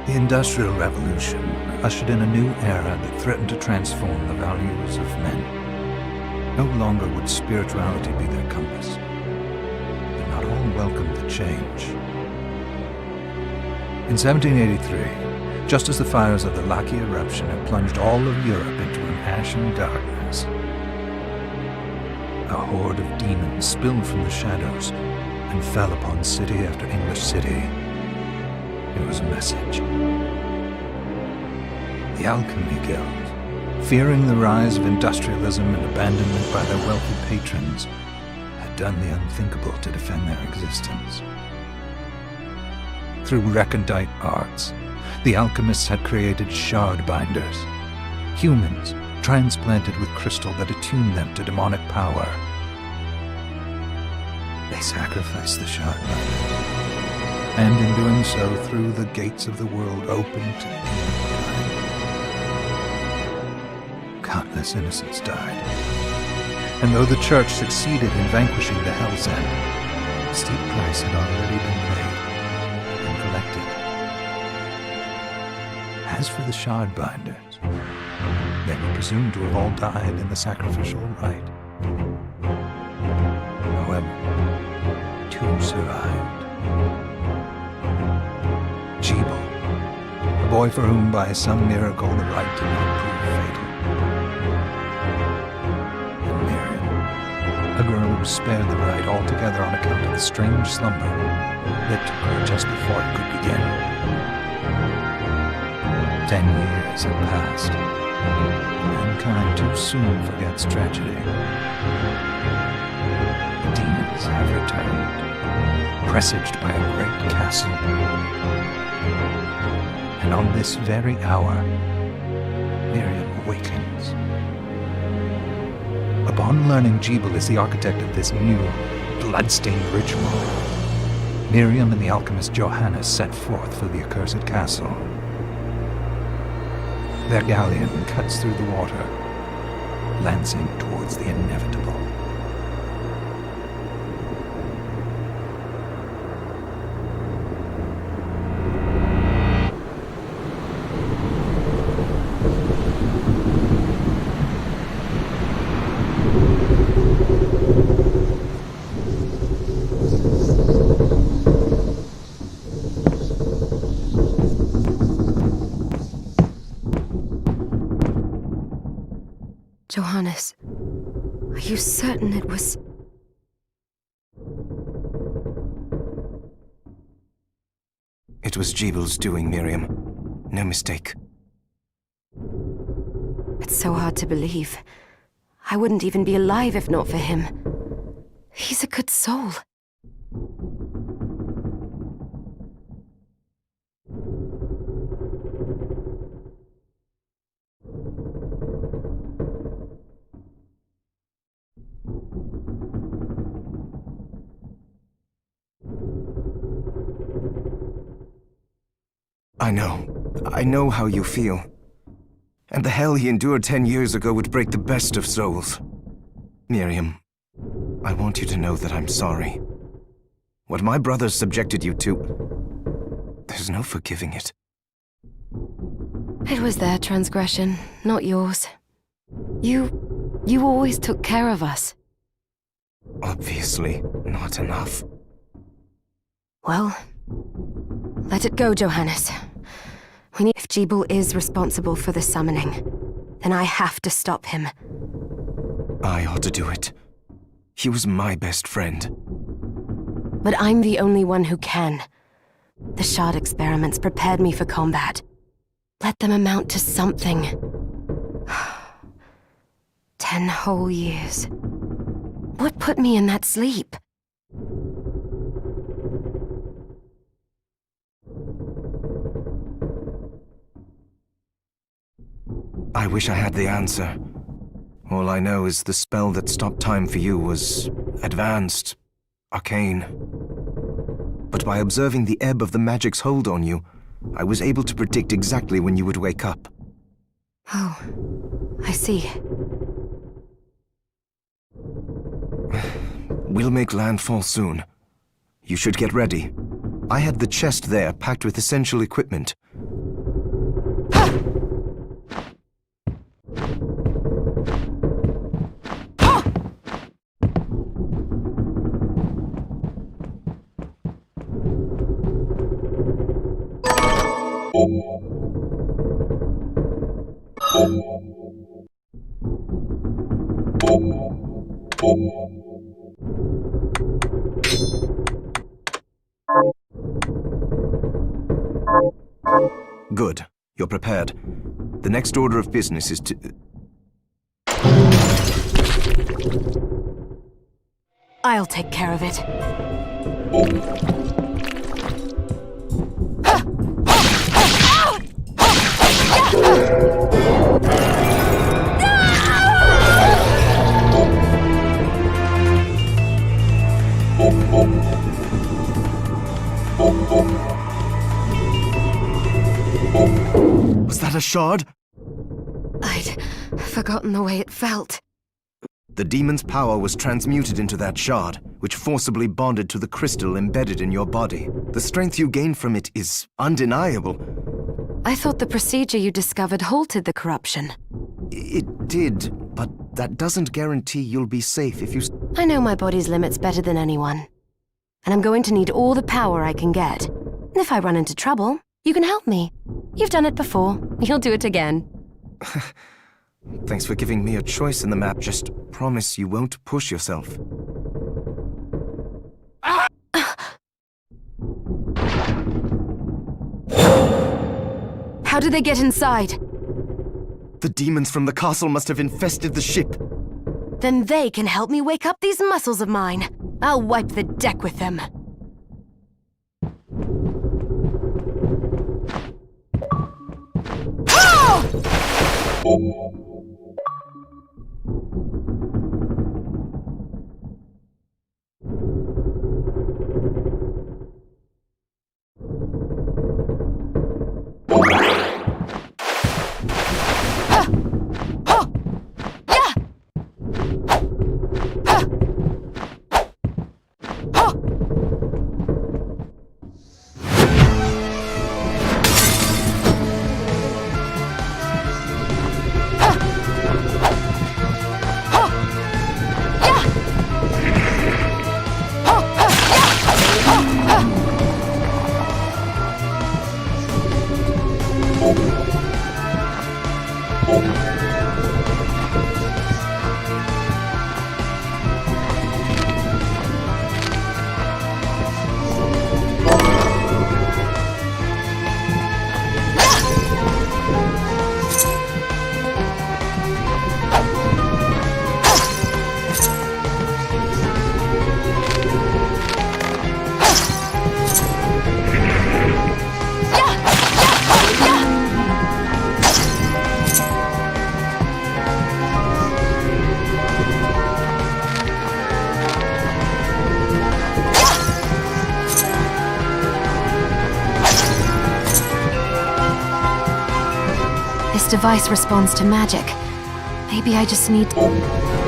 The Industrial Revolution ushered in a new era that threatened to transform the values of men. No longer would spirituality be their compass, but not all welcomed the change. In 1783, just as the fires of the Laki eruption had plunged all of Europe into an ashen darkness, a horde of demons spilled from the shadows and fell upon city after English city. It was a message. The Alchemy Guild, fearing the rise of industrialism and abandonment by their wealthy patrons, had done the unthinkable to defend their existence. Through recondite arts, the alchemists had created shard binders, humans transplanted with crystal that attuned them to demonic power. They sacrificed the shard binders, and in doing so threw the gates of the world open to mankind. Countless innocents died, and though the Church succeeded in vanquishing the Hell's End, a steep price had already been paid and collected. As for the shard binders, they were presumed to have all died in the sacrificial rite. However, two survived. Jebel, a boy for whom by some miracle the rite did not prove fatal. And Miriam, a girl who was spared the rite altogether on account of the strange slumber that took her just before it could begin. 10 years had passed. Mankind too soon forgets tragedy. The demons have returned, presaged by a great castle. And on this very hour, Miriam awakens. Upon learning Jebel is the architect of this new, bloodstained ritual, Miriam and the alchemist Johannes set forth for the accursed castle. Their galleon cuts through the water, lancing towards the inevitable. Johannes, are you certain it was... It was Jebel's doing, Miriam. No mistake. It's so hard to believe. I wouldn't even be alive if not for him. He's a good soul. I know how you feel. And the hell he endured 10 years ago would break the best of souls. Miriam, I want you to know that I'm sorry. What my brothers subjected you to, there's no forgiving it. It was their transgression, not yours. You always took care of us. Obviously, not enough. Well, let it go, Johannes. If Jebel is responsible for the summoning, then I have to stop him. I ought to do it. He was my best friend. But I'm the only one who can. The shard experiments prepared me for combat. Let them amount to something. 10 whole years. What put me in that sleep? I wish I had the answer. All I know is the spell that stopped time for you was advanced, arcane. But by observing the ebb of the magic's hold on you, I was able to predict exactly when you would wake up. Oh, I see. We'll make landfall soon. You should get ready. I had the chest there packed with essential equipment. Good. You're prepared. The next order of business is to... I'll take care of it. Was that a shard? I'd forgotten the way it felt. The demon's power was transmuted into that shard, which forcibly bonded to the crystal embedded in your body. The strength you gain from it is undeniable. I thought the procedure you discovered halted the corruption. It did, but that doesn't guarantee you'll be safe if you... I know my body's limits better than anyone. And I'm going to need all the power I can get. If I run into trouble, you can help me. You've done it before. You'll do it again. Thanks for giving me a choice in the map. Just promise you won't push yourself. How did they get inside? The demons from the castle must have infested the ship. Then they can help me wake up these muscles of mine. I'll wipe the deck with them. This device responds to magic. Maybe I just need to...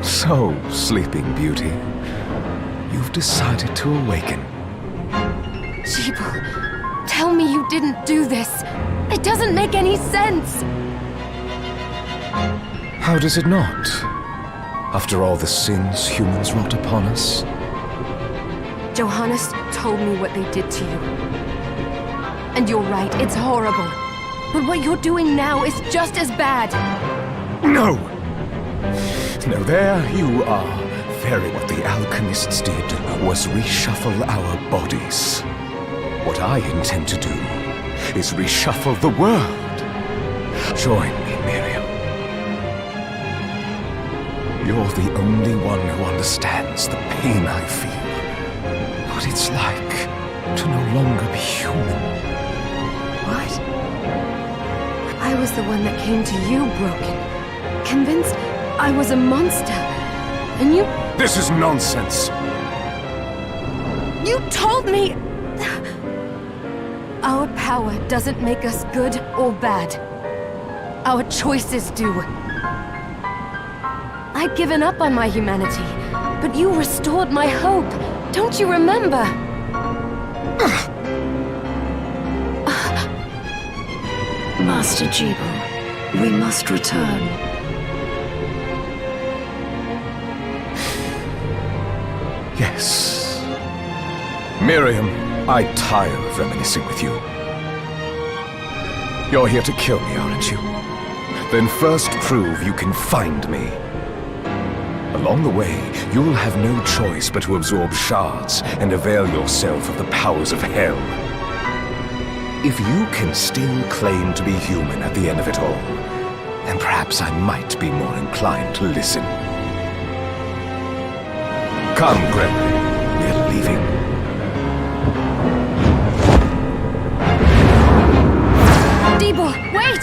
So, Sleeping Beauty, you've decided to awaken. Jeeble, tell me you didn't do this. It doesn't make any sense. How does it not? After all the sins humans wrought upon us? Johannes told me what they did to you. And you're right, it's horrible. But what you're doing now is just as bad. No! No, there you are. Very what the alchemists did was reshuffle our bodies. What I intend to do is reshuffle the world. Join me, Miriam. You're the only one who understands the pain I feel. What it's like to no longer be human. What? I was the one that came to you broken. Convinced I was a monster. And you... This is nonsense! You told me... Our power doesn't make us good or bad. Our choices do. I'd given up on my humanity, but you restored my hope. Don't you remember? Master Jeeble, we must return. Yes. Miriam, I tire of reminiscing with you. You're here to kill me, aren't you? Then first prove you can find me. Along the way, you'll have no choice but to absorb shards and avail yourself of the powers of hell. If you can still claim to be human at the end of it all, then perhaps I might be more inclined to listen. Come, Gremlin. We're leaving. Debo, wait!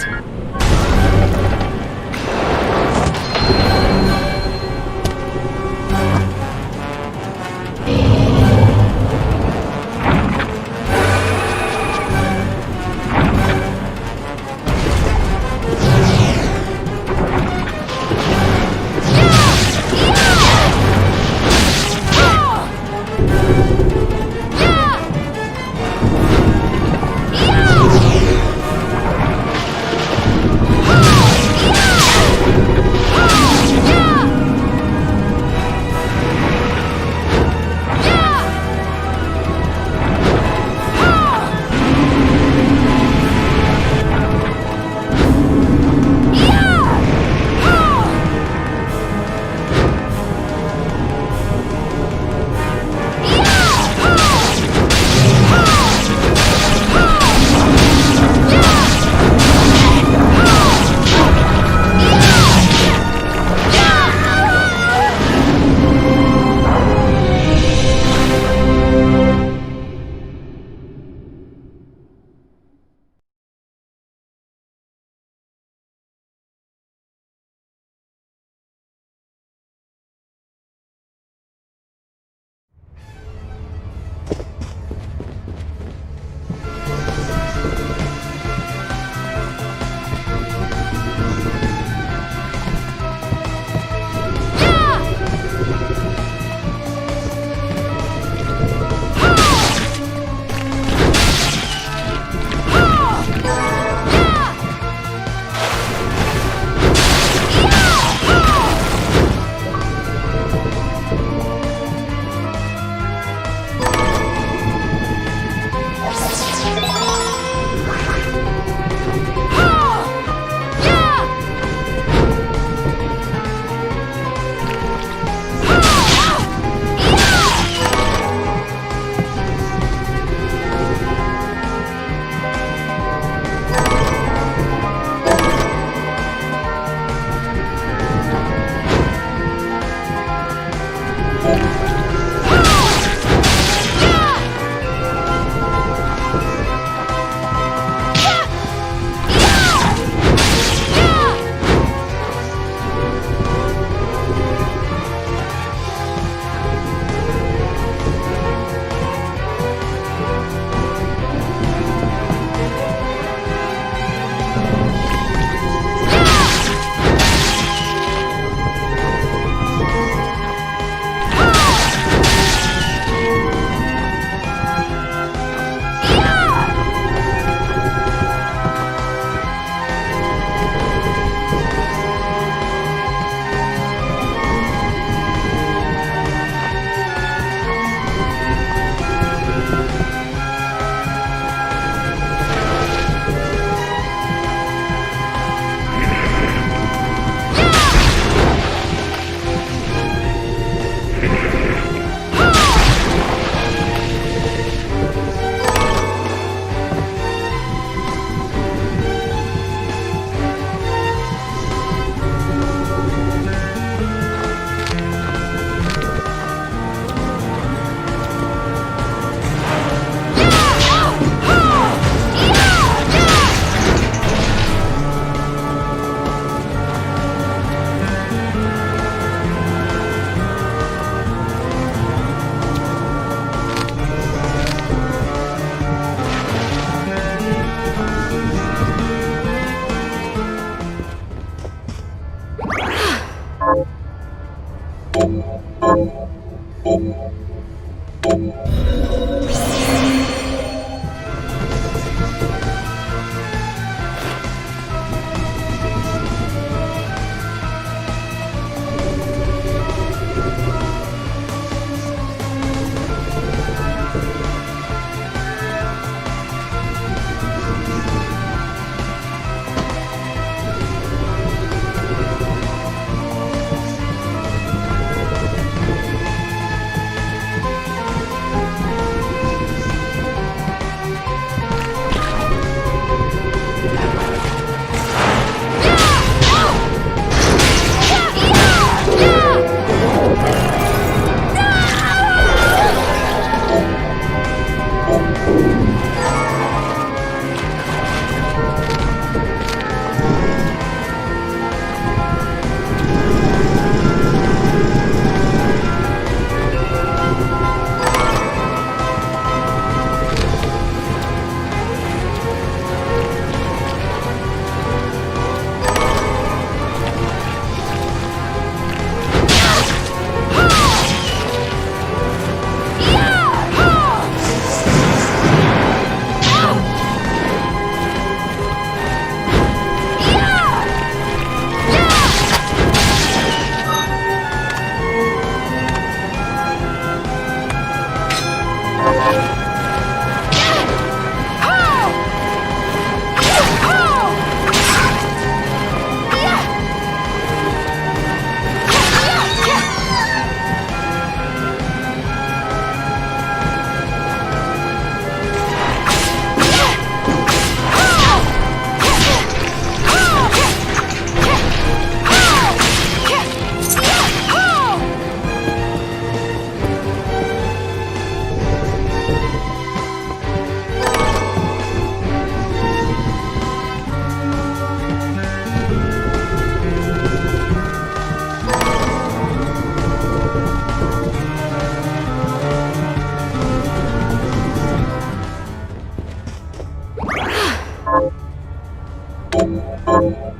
Yeah!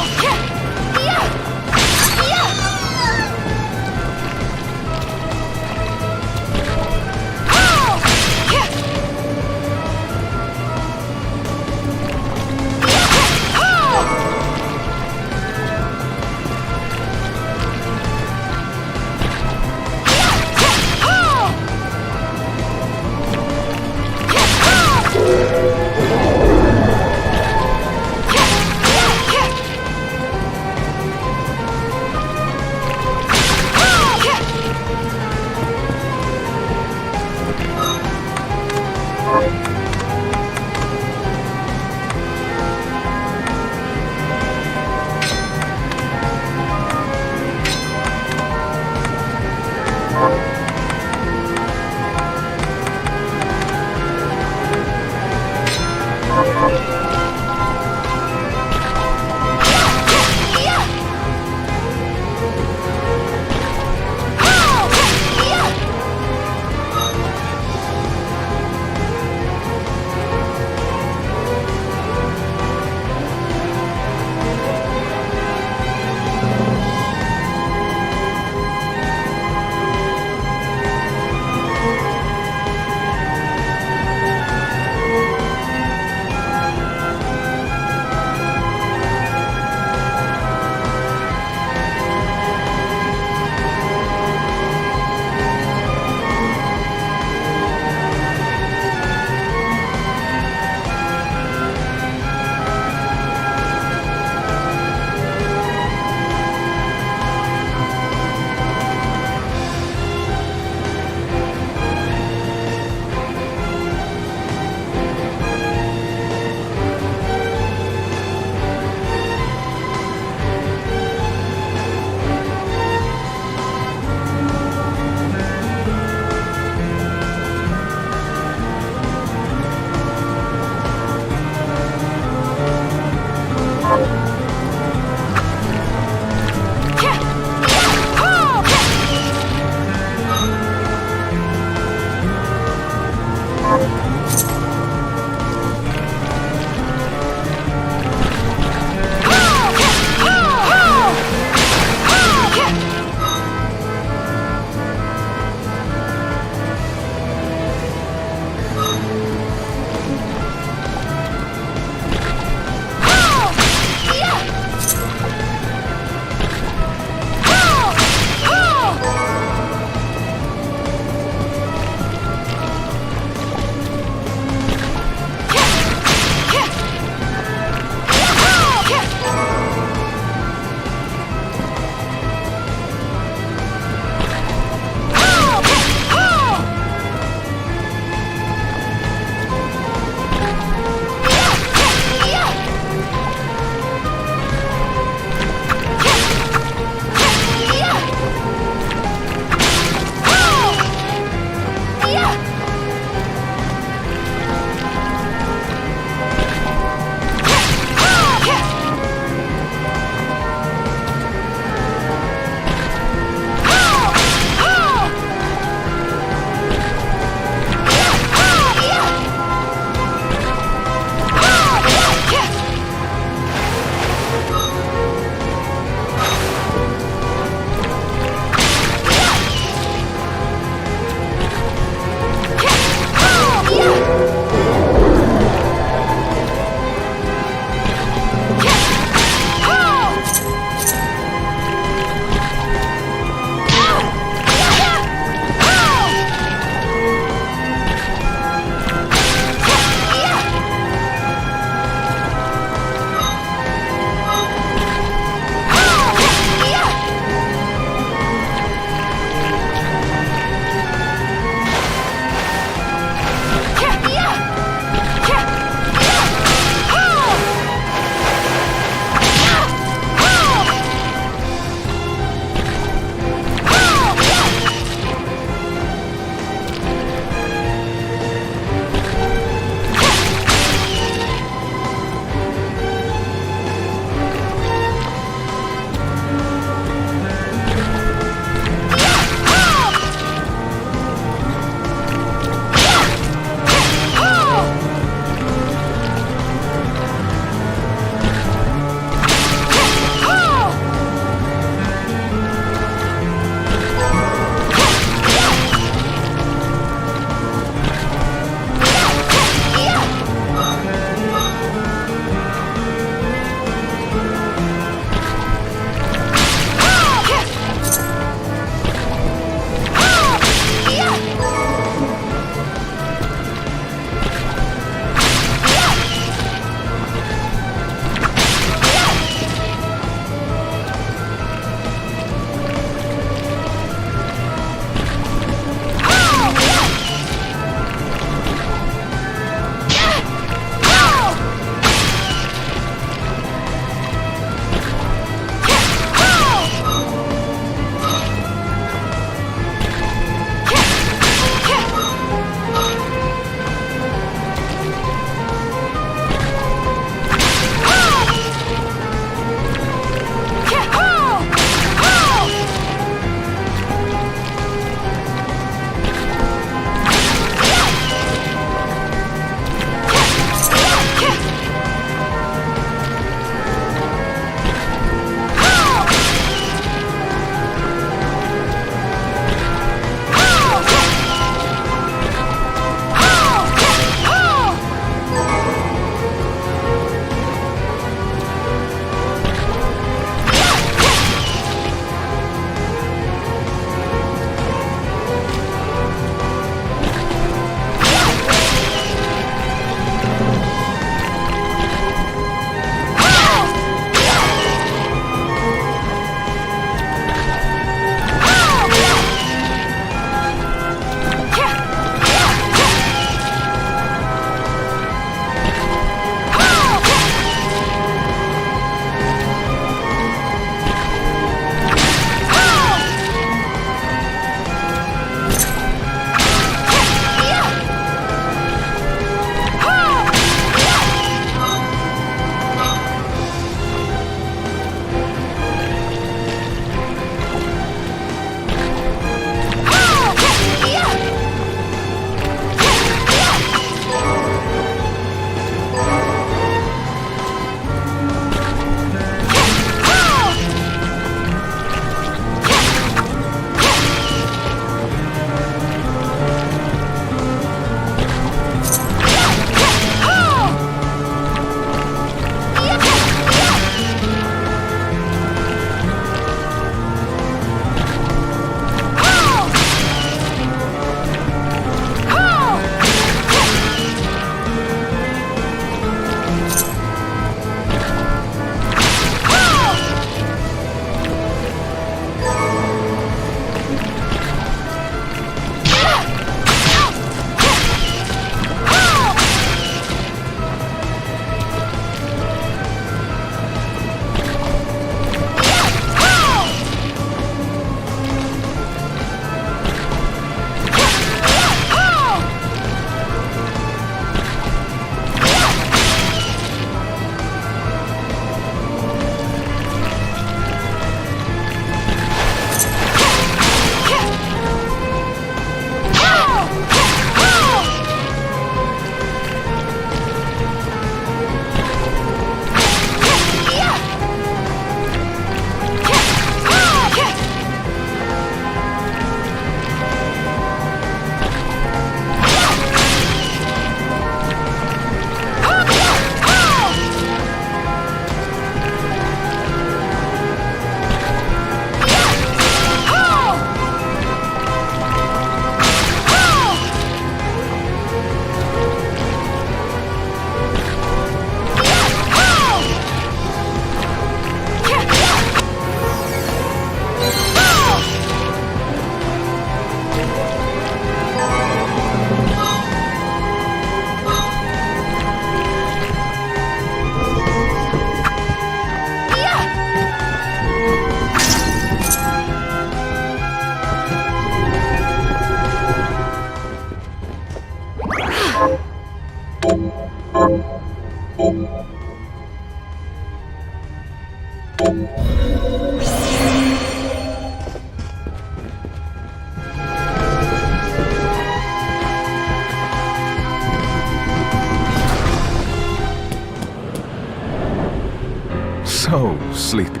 So sleepy.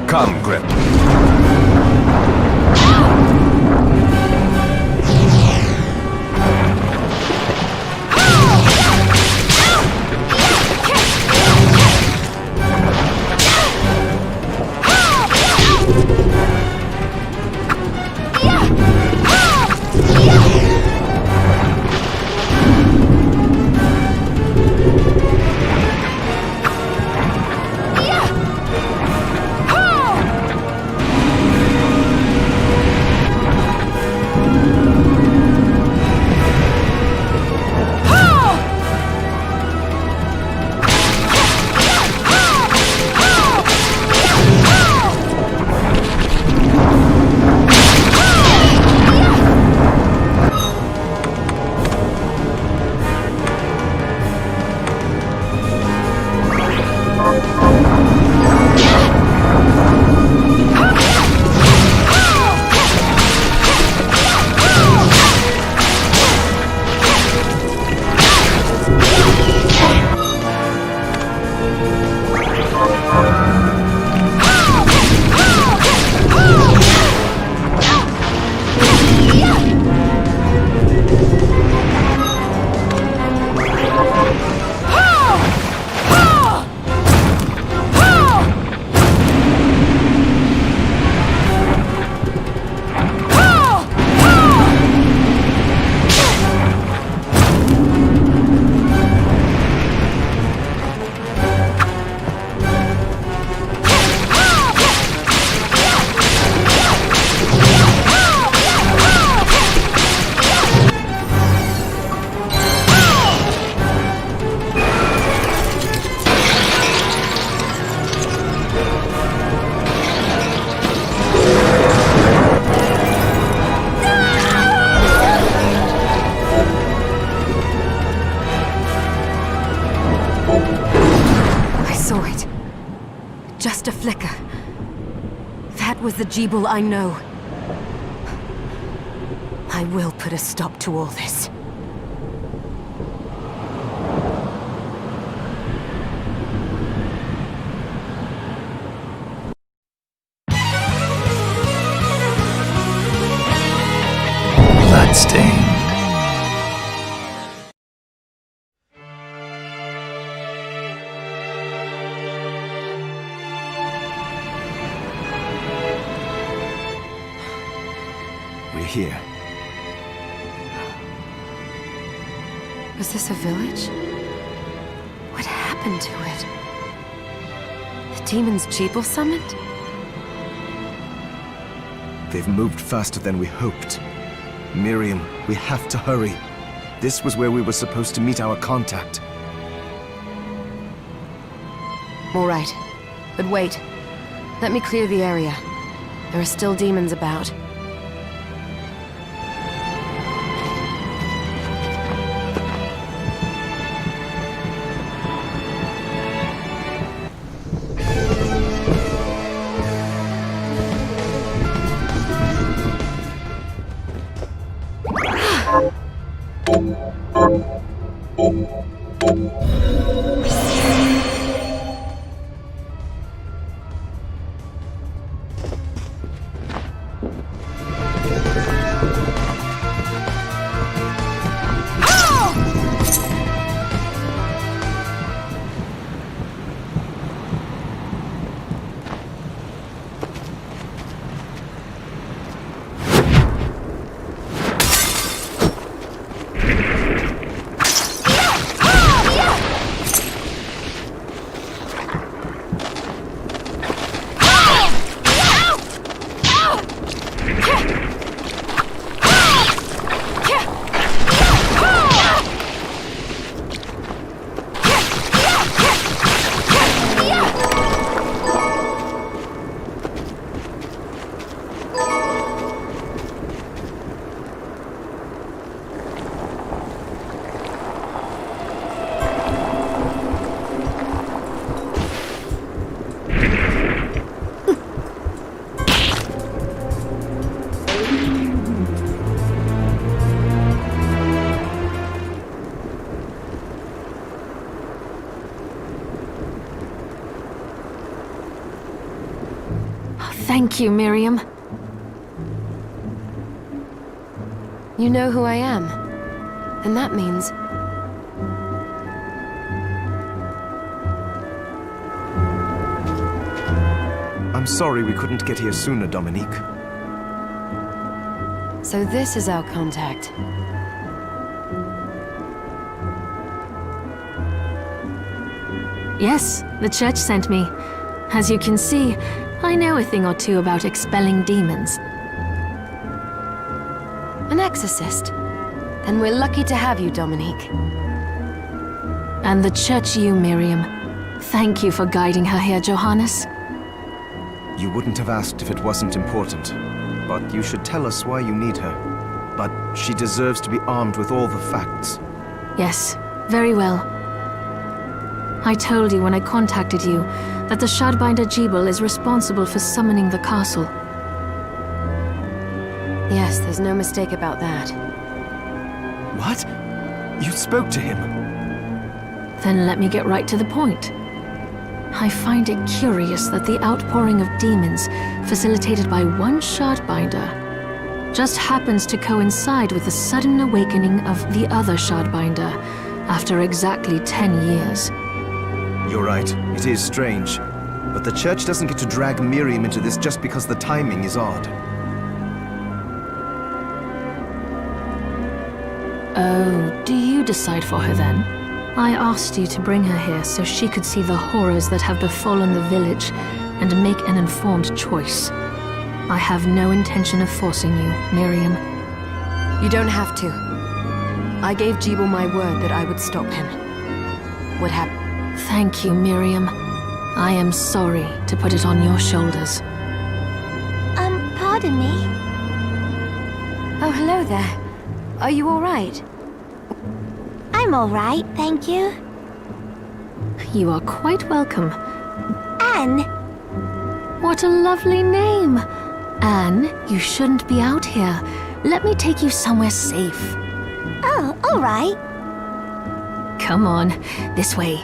Come, Grip. Just a flicker. That was the Jeeble I know. I will put a stop to all this. Bloodstained. We're here. Was this a village? What happened to it? The demons Jeeble summoned? They've moved faster than we hoped. Miriam, we have to hurry. This was where we were supposed to meet our contact. All right. But wait. Let me clear the area. There are still demons about. Thank you, Miriam. You know who I am. And that means... I'm sorry we couldn't get here sooner, Dominique. So this is our contact. Yes, the church sent me. As you can see, I know a thing or two about expelling demons. An exorcist. Then we're lucky to have you, Dominique. And the church you, Miriam. Thank you for guiding her here, Johannes. You wouldn't have asked if it wasn't important. But you should tell us why you need her. But she deserves to be armed with all the facts. Yes, very well. I told you when I contacted you that the Shardbinder Jebel is responsible for summoning the castle. Yes, there's no mistake about that. What? You spoke to him? Then let me get right to the point. I find it curious that the outpouring of demons, facilitated by one Shardbinder, just happens to coincide with the sudden awakening of the other Shardbinder after exactly 10 years. You're right, it is strange. But the church doesn't get to drag Miriam into this just because the timing is odd. Oh, do you decide for her then? I asked you to bring her here so she could see the horrors that have befallen the village and make an informed choice. I have no intention of forcing you, Miriam. You don't have to. I gave Jebel my word that I would stop him. What happened? Thank you, Miriam. I am sorry to put it on your shoulders. Pardon me? Oh, hello there. Are you all right? I'm all right, thank you. You are quite welcome. Anne? What a lovely name! Anne, you shouldn't be out here. Let me take you somewhere safe. Oh, all right. Come on, this way.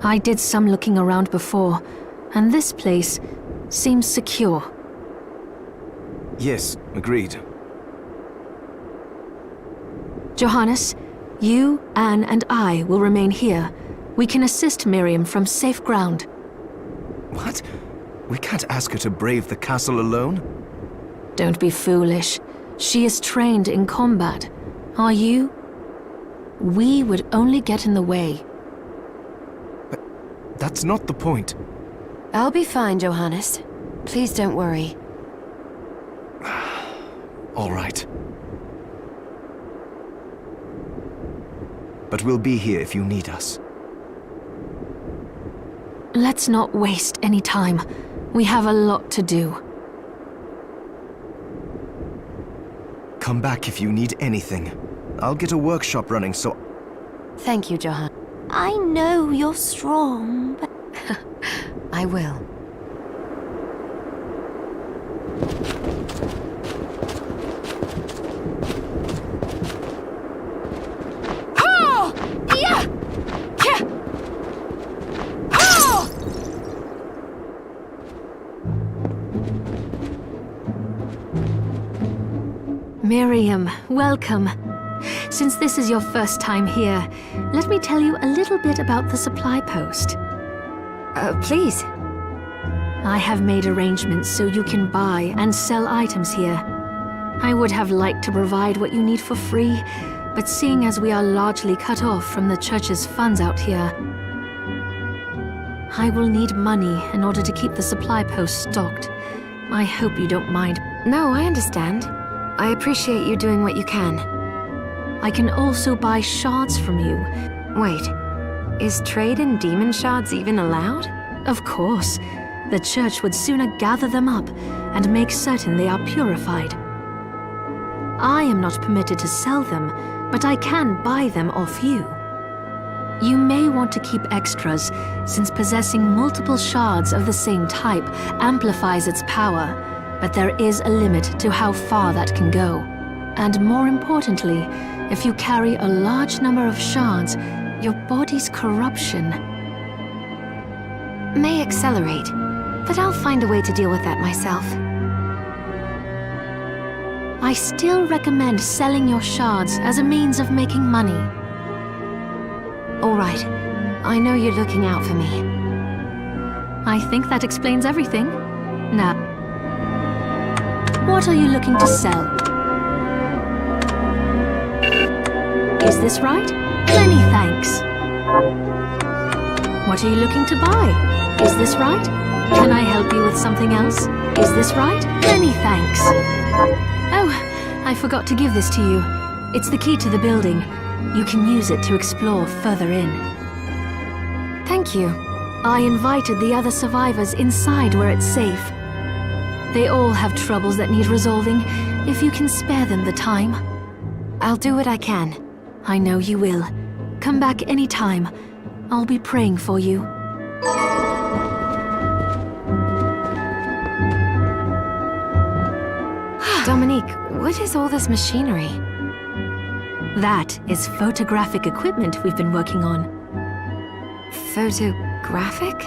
I did some looking around before, and this place seems secure. Yes, agreed. Johannes, you, Anne, and I will remain here. We can assist Miriam from safe ground. What? We can't ask her to brave the castle alone? Don't be foolish. She is trained in combat. Are you? We would only get in the way. That's not the point. I'll be fine, Johannes. Please don't worry. All right. But we'll be here if you need us. Let's not waste any time. We have a lot to do. Come come back if you need anything. I'll get a workshop running, so... Thank you, Johan. I know you're strong, but I will. Oh! Yeah! Yeah! Oh! Miriam, welcome. Since this is your first time here, let me tell you a little bit about the supply post. Please. I have made arrangements so you can buy and sell items here. I would have liked to provide what you need for free, but seeing as we are largely cut off from the church's funds out here, I will need money in order to keep the supply post stocked. I hope you don't mind. No, I understand. I appreciate you doing what you can. I can also buy shards from you. Wait, is trade in demon shards even allowed? Of course. The church would sooner gather them up and make certain they are purified. I am not permitted to sell them, but I can buy them off you. You may want to keep extras, since possessing multiple shards of the same type amplifies its power, but there is a limit to how far that can go. And more importantly, if you carry a large number of shards, your body's corruption May accelerate, but I'll find a way to deal with that myself. I still recommend selling your shards as a means of making money. All right. I know you're looking out for me. I think that explains everything. Now, what are you looking to sell? Is this right? Many thanks. What are you looking to buy? Is this right? Can I help you with something else? Is this right? Many thanks. Oh, I forgot to give this to you. It's the key to the building. You can use it to explore further in. Thank you. I invited the other survivors inside where it's safe. They all have troubles that need resolving, if you can spare them the time. I'll do what I can. I know you will. Come back anytime. I'll be praying for you. Dominique, what is all this machinery? That is photographic equipment we've been working on. Photographic?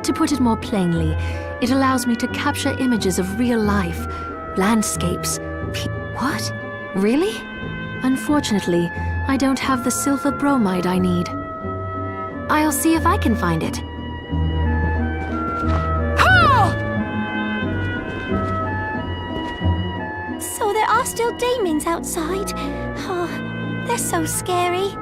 To put it more plainly, it allows me to capture images of real life, landscapes. What? Really? Unfortunately, I don't have the silver bromide I need. I'll see if I can find it. so there are still demons outside. Oh, they're so scary.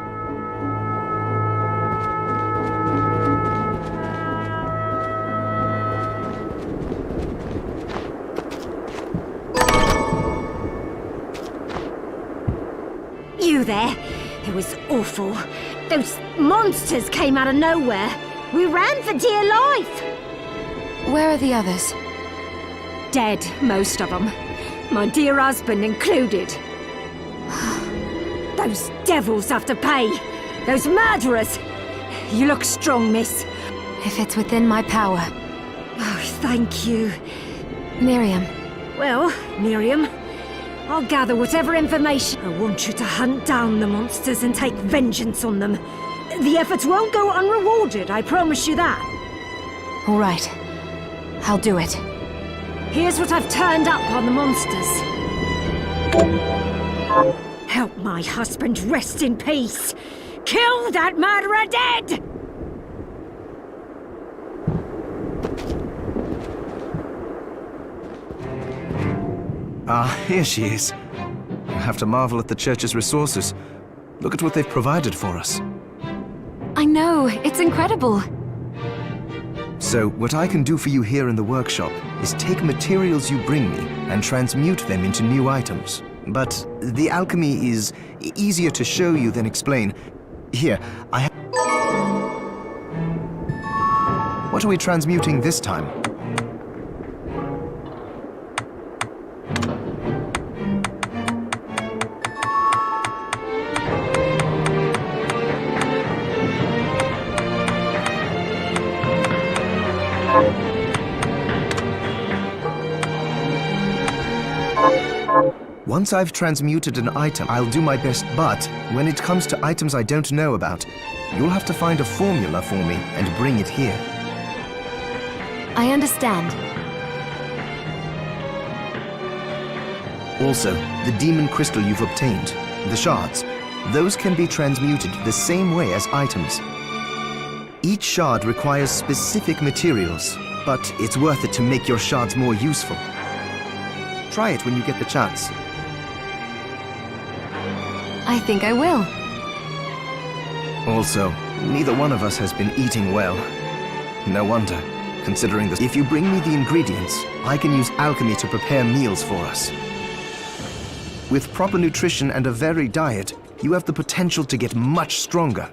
You there? It was awful. Those monsters came out of nowhere. We ran for dear life. Where are the others? Dead, most of them. My dear husband included. Those devils have to pay. Those murderers. You look strong, miss. If it's within my power. Oh, thank you. Miriam. Well, Miriam, I'll gather whatever information. I want you to hunt down the monsters and take vengeance on them. The efforts won't go unrewarded, I promise you that. All right. I'll do it. Here's what I've turned up on the monsters. Help my husband rest in peace. Kill that murderer dead! Ah, here she is. You have to marvel at the church's resources. Look at what they've provided for us. I know, it's incredible. So, what I can do for you here in the workshop is take materials you bring me and transmute them into new items. But the alchemy is easier to show you than explain. Here, I have... What are we transmuting this time? Once I've transmuted an item, I'll do my best, but when it comes to items I don't know about, you'll have to find a formula for me and bring it here. I understand. Also, the demon crystal you've obtained, the shards, those can be transmuted the same way as items. Each shard requires specific materials, but it's worth it to make your shards more useful. Try it when you get the chance. I think I will. Also, neither one of us has been eating well. No wonder, considering this. If you bring me the ingredients, I can use alchemy to prepare meals for us. With proper nutrition and a varied diet, you have the potential to get much stronger.